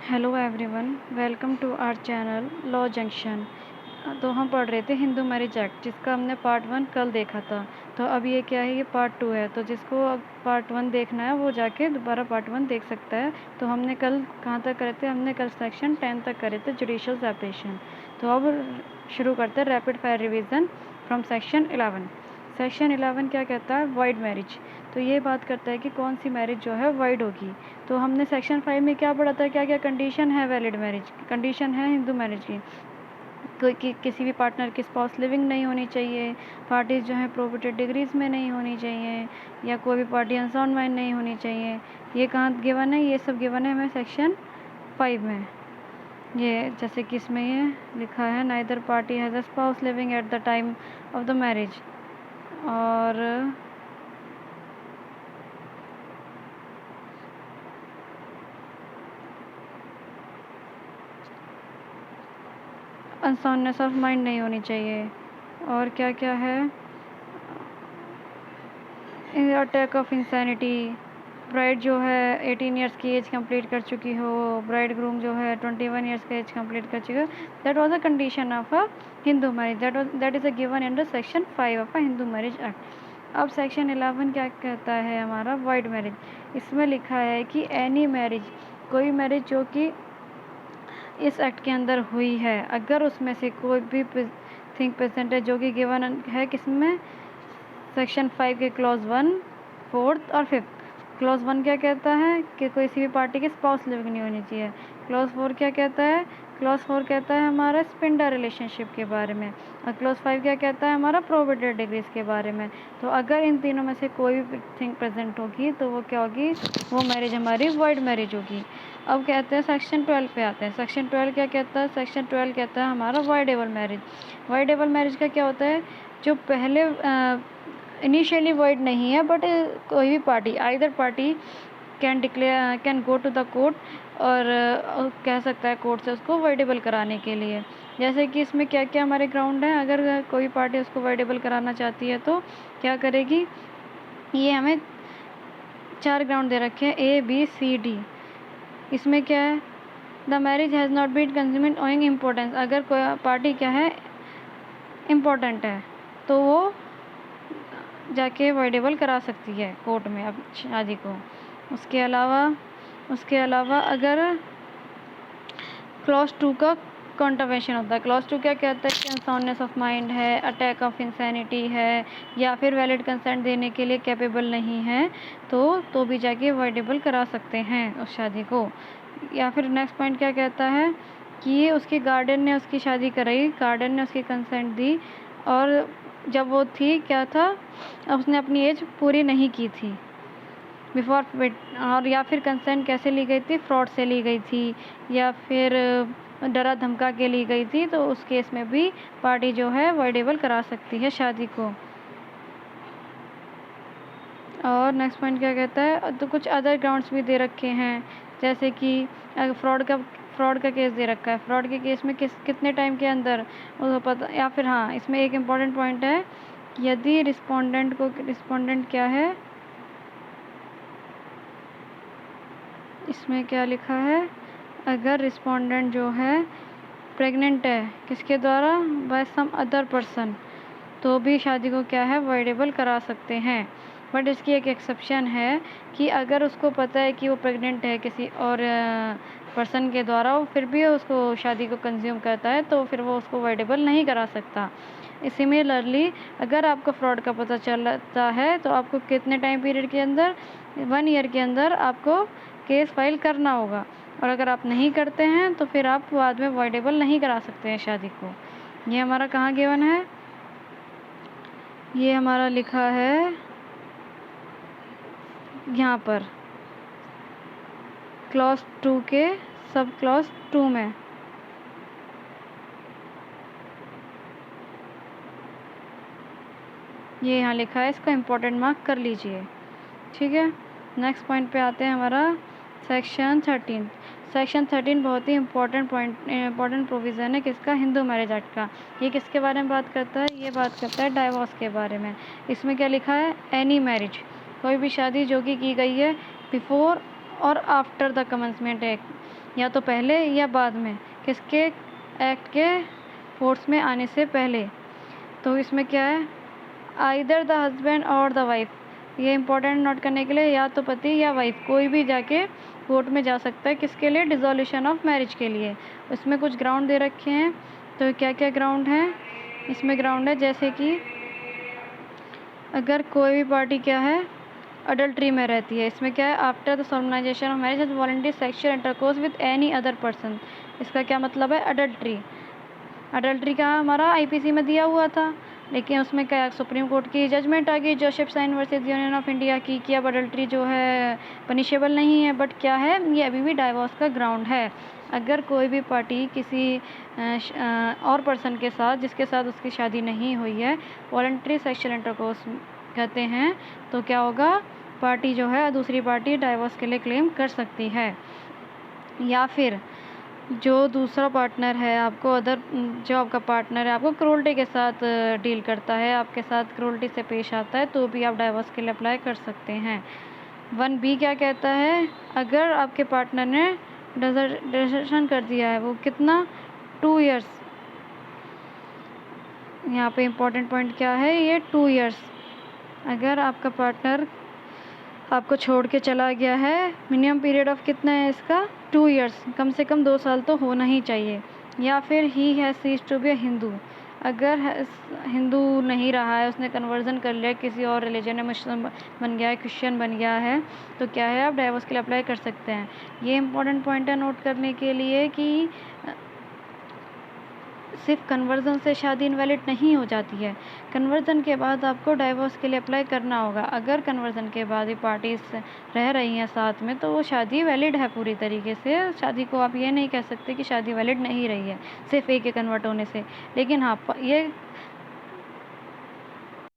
Hello everyone, welcome to our channel law junction. तो हम पढ़ रहे थे हिंदू मैरिज एक्ट, जिसका हमने पार्ट 1 कल देखा था। तो अब ये क्या है, ये पार्ट 2 है। तो जिसको अब पार्ट 1 देखना है वो जाके दोबारा पार्ट 1 देख सकता है। तो हमने कल कहाँ तक करे थे? हमने कल सेक्शन 10 तक करे थे, जुडिशियल सेपरेशन। तो अब शुरू करते हैं rapid fire revision from section 11। Section 11 क्या कहता है? Wide marriage. तो ये बात करता है कि कौन सी मैरिज जो है वाइड होगी। तो हमने सेक्शन 5 में क्या पढ़ा था? क्या क्या कंडीशन है वैलिड मैरिज, कंडीशन है हिंदू मैरिज की? किसी भी पार्टनर की स्पाउस लिविंग नहीं होनी चाहिए, पार्टीज जो है प्रोहिबिटेड डिग्रीज में नहीं होनी चाहिए, या कोई भी पार्टी अनसाउंड माइंड नहीं होनी चाहिए। ये कहाँ गिवन है? ये सब गिवन है हमें सेक्शन 5 में। ये जैसे कि इसमें ये लिखा है, neither party has a spouse living at the time of the marriage, और अनसाउंडनेस ऑफ माइंड नहीं होनी चाहिए। और क्या क्या है? अटैक ऑफ इंसैनिटी, ब्राइड जो है 18 ईयर्स की एज कंप्लीट कर चुकी हो, ब्राइड ग्रूम जो है 21 ईयर्स का एज कंप्लीट कर चुकी हो। That was a condition of a Hindu marriage, that is a given under section 5 of a Hindu marriage act. अब सेक्शन 11 क्या कहता है हमारा? Wide marriage. इसमें लिखा है कि एनी मैरिज, कोई मैरिज जो कि इस एक्ट के अंदर हुई है, अगर उसमें से कोई भी थिंग प्रेजेंट है जो कि गिवन है किसमें? सेक्शन 5 के क्लॉज 1, 4th और 5th। क्लॉज 1 क्या कहता है कि किसी भी पार्टी की स्पाउस लिविंग नहीं होनी चाहिए। क्लॉज 4 क्या कहता है? क्लॉज 4 कहता है हमारा स्पिंडर रिलेशनशिप के बारे में। और क्लॉज 5 क्या कहता है? हमारा प्रोहिबिटेड डिग्रीज के बारे में। तो अगर इन तीनों में से कोई भी थिंग प्रेजेंट होगी तो वो क्या होगी? वो मैरिज हमारी वाइड मैरिज होगी। अब कहते हैं सेक्शन 12 पे आते हैं। सेक्शन 12 क्या कहता है? सेक्शन 12 कहता है हमारा वाइडेबल मैरिज। वाइडेबल मैरिज का क्या होता है? जो पहले इनिशियली वाइड नहीं है, बट कोई भी party, either party can go to the court, और कह सकता है कोर्ट से उसको वाइडेबल कराने के लिए। जैसे कि इसमें क्या क्या हमारे ग्राउंड हैं, अगर कोई पार्टी उसको वाइडेबल कराना चाहती है तो क्या करेगी? ये हमें 4 ग्राउंड दे रखे हैं, A B C D। इसमें क्या है? The marriage has not been consummated owing impotence. अगर कोई पार्टी क्या है, इम्पोर्टेंट है, तो वो जाके वाइडेबल करा सकती है कोर्ट में अब शादी को। उसके अलावा अगर क्लॉज 2 का कॉन्ट्रवेंशन होता है। क्लॉज 2 क्या कहता है कि अनसाउंडनेस ऑफ माइंड है, अटैक ऑफ इंसैनिटी है, या फिर वैलिड कंसेंट देने के लिए कैपेबल नहीं है, तो भी जाके वाइडेबल करा सकते हैं उस शादी को। या फिर नेक्स्ट पॉइंट क्या कहता है कि उसके गार्डियन ने उसकी शादी कराई, गार्डियन ने उसकी कंसेंट दी, और जब वो थी क्या था, उसने अपनी एज पूरी नहीं की थी बिफोर, और या फिर कंसेंट कैसे ली गई थी? फ्रॉड से ली गई थी, या फिर डरा धमका के ली गई थी। तो उस केस में भी पार्टी जो है वाइडेबल करा सकती है शादी को। और नेक्स्ट पॉइंट क्या कहता है? तो कुछ अदर ग्राउंड्स भी दे रखे हैं, जैसे कि फ्रॉड का केस दे रखा है। फ्रॉड के केस में कितने टाइम के अंदर वो पता, या फिर हाँ, इसमें एक इम्पॉर्टेंट पॉइंट है, यदि रिस्पोंडेंट क्या है, इसमें क्या लिखा है? अगर रिस्पोंडेंट जो है प्रेग्नेंट है, किसके द्वारा? बाय सम अदर पर्सन, तो भी शादी को क्या है, वाइडेबल करा सकते हैं। बट इसकी एक एक्सेप्शन है कि अगर उसको पता है कि वो प्रेग्नेंट है किसी और पर्सन के द्वारा, वो फिर भी उसको शादी को कंज्यूम करता है, तो फिर वो उसको वाइडेबल नहीं करा सकता। सिमिलरली अगर आपको फ्रॉड का पता चलता है तो आपको कितने टाइम पीरियड के अंदर? 1 ईयर के अंदर आपको केस फाइल करना होगा, और अगर आप नहीं करते हैं तो फिर आप बाद में वाइडेबल नहीं करा सकते हैं शादी को। ये हमारा कहाँ गिवन है? ये हमारा लिखा है यहाँ पर क्लॉज 2 के सब क्लॉज 2 में। ये यहाँ लिखा है, इसको इम्पोर्टेंट मार्क कर लीजिए, ठीक है। नेक्स्ट पॉइंट पे आते हैं, हमारा सेक्शन 13। सेक्शन 13 बहुत ही इम्पोर्टेंट प्रोविज़न है किसका? हिंदू मैरिज एक्ट का। ये किसके बारे में बात करता है? ये बात करता है डाइवोर्स के बारे में। इसमें क्या लिखा है? एनी मैरिज, कोई भी शादी जो कि की गई है बिफोर और आफ्टर द कमेंसमेंट एक्ट, या तो पहले या बाद में, किसके एक्ट के फोर्स में आने से पहले। तो इसमें क्या है, आइदर द हस्बैंड और द वाइफ, ये इंपॉर्टेंट नोट करने के लिए, या तो पति या वाइफ कोई भी जाके कोर्ट में जा सकता है, किसके लिए, डिसोल्यूशन ऑफ मैरिज के लिए। उसमें कुछ ग्राउंड दे रखे हैं, तो क्या क्या ग्राउंड हैं इसमें, ग्राउंड है जैसे कि अगर कोई भी पार्टी क्या है अडल्ट्री में रहती है, इसमें क्या है, after the solemnisation of marriage has voluntary sexual intercourse with any other person. इसका क्या मतलब है, अडल्ट्री। अडल्ट्री का हमारा आईपीसी में दिया हुआ था, लेकिन उसमें क्या सुप्रीम कोर्ट की जजमेंट आ गई जोसेफसाइन वर्सेस यूनियन ऑफ इंडिया की कि अब अडल्ट्री जो है पनिशेबल नहीं है, बट क्या है, ये अभी भी डाइवोर्स का ग्राउंड है। अगर कोई भी पार्टी किसी और पर्सन के साथ जिसके साथ उसकी शादी नहीं हुई है वॉलंटरी सेक्सुअल इंटरकोर्स कहते हैं, तो क्या होगा, पार्टी जो है दूसरी पार्टी डाइवोर्स के लिए क्लेम कर सकती है। या फिर जो दूसरा पार्टनर है आपको, जो आपका पार्टनर है आपको क्रूरल्टी के साथ डील करता है, आपके साथ क्रूरल्टी से पेश आता है, तो भी आप डाइवोर्स के लिए अप्लाई कर सकते हैं। 1B क्या कहता है, अगर आपके पार्टनर ने डिसर्शन कर दिया है, वो कितना, 2 इयर्स। यहाँ पे इम्पोर्टेंट पॉइंट क्या है, ये 2 इयर्स। अगर आपका पार्टनर आपको छोड़ के चला गया है, मिनिमम पीरियड ऑफ कितना है इसका, 2 इयर्स, कम से कम 2 साल तो होना ही चाहिए। या फिर he has ceased to be a Hindu, अगर हिंदू नहीं रहा है, उसने कन्वर्जन कर लिया, किसी और रिलीजन में मुस्लिम बन गया है, क्रिश्चियन बन गया है, तो क्या है, आप डाइवोर्स के लिए अप्लाई कर सकते हैं। ये इंपॉर्टेंट पॉइंट है नोट करने के लिए कि सिर्फ कन्वर्जन से शादी इनवैलिड नहीं हो जाती है, कन्वर्जन के बाद आपको डाइवोर्स के लिए अप्लाई करना होगा। अगर कन्वर्जन के बाद भी पार्टीज रह रही हैं साथ में, तो वो शादी वैलिड है पूरी तरीके से। शादी को आप ये नहीं कह सकते कि शादी वैलिड नहीं रही है सिर्फ एक के कन्वर्ट होने से। लेकिन हाँ, ये